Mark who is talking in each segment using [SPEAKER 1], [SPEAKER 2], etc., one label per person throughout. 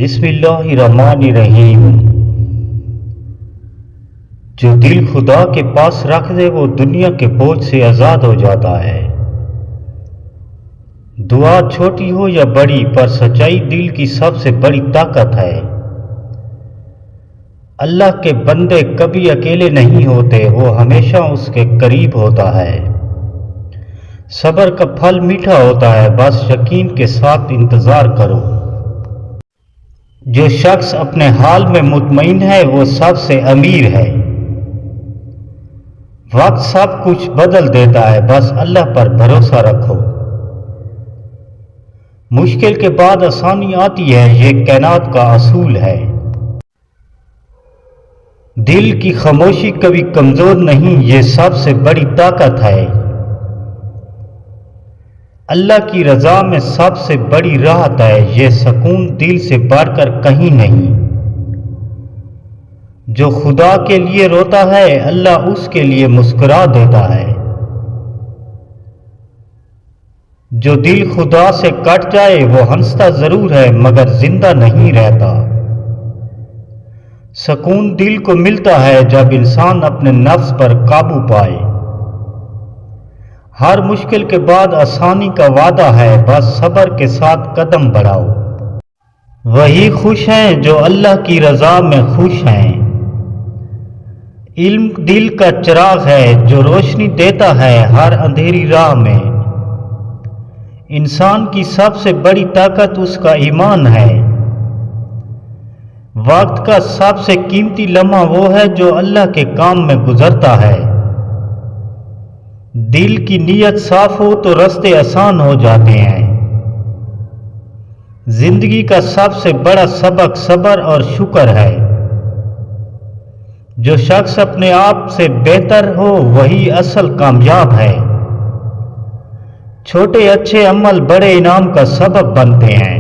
[SPEAKER 1] बिस्मिल्लाहिर्रहमानिर्रहीम। जो दिल खुदा के पास रख दे वो दुनिया के बोझ से आज़ाद हो जाता है। दुआ छोटी हो या बड़ी, पर सच्चाई दिल की सबसे बड़ी ताकत है। अल्लाह के बंदे कभी अकेले नहीं होते, वो हमेशा उसके करीब होता है। सब्र का फल मीठा होता है, बस यकीन के साथ इंतज़ार करो। जो शख्स अपने हाल में मुतमईन है वो सबसे अमीर है। वक्त सब कुछ बदल देता है, बस अल्लाह पर भरोसा रखो। मुश्किल के बाद आसानी आती है, ये कायनात का असूल है। दिल की खामोशी कभी कमजोर नहीं, ये सबसे बड़ी ताकत है। अल्लाह की रजा में सबसे बड़ी राहत है, ये सुकून दिल से बढ़कर कहीं नहीं। जो खुदा के लिए रोता है, अल्लाह उसके लिए मुस्कुरा देता है। जो दिल खुदा से कट जाए वो हंसता जरूर है, मगर जिंदा नहीं रहता। सुकून दिल को मिलता है जब इंसान अपने नफ्स पर काबू पाए। हर मुश्किल के बाद आसानी का वादा है, बस सब्र के साथ कदम बढ़ाओ। वही खुश हैं जो अल्लाह की रजा में खुश हैं। इल्म दिल का चिराग है जो रोशनी देता है हर अंधेरी राह में। इंसान की सबसे बड़ी ताकत उसका ईमान है। वक्त का सबसे कीमती लम्हा वो है जो अल्लाह के काम में गुजरता है। दिल की नीयत साफ हो तो रास्ते आसान हो जाते हैं। जिंदगी का सबसे बड़ा सबक सब्र और शुक्र है। जो शख्स अपने आप से बेहतर हो वही असल कामयाब है। छोटे अच्छे अमल बड़े इनाम का सबब बनते हैं।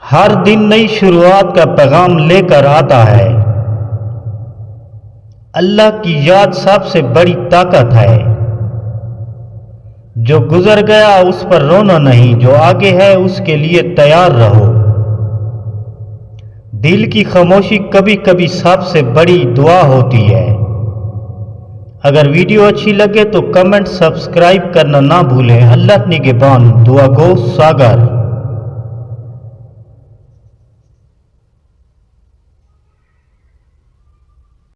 [SPEAKER 1] हर दिन नई शुरुआत का पैगाम लेकर आता है। अल्लाह की याद सबसे बड़ी ताकत है। जो गुजर गया उस पर रोना नहीं, जो आगे है उसके लिए तैयार रहो। दिल की खामोशी कभी कभी सबसे बड़ी दुआ होती है। अगर वीडियो अच्छी लगे तो कमेंट सब्सक्राइब करना ना भूलें। अल्लाह निगहबान। दुआ गो सागर।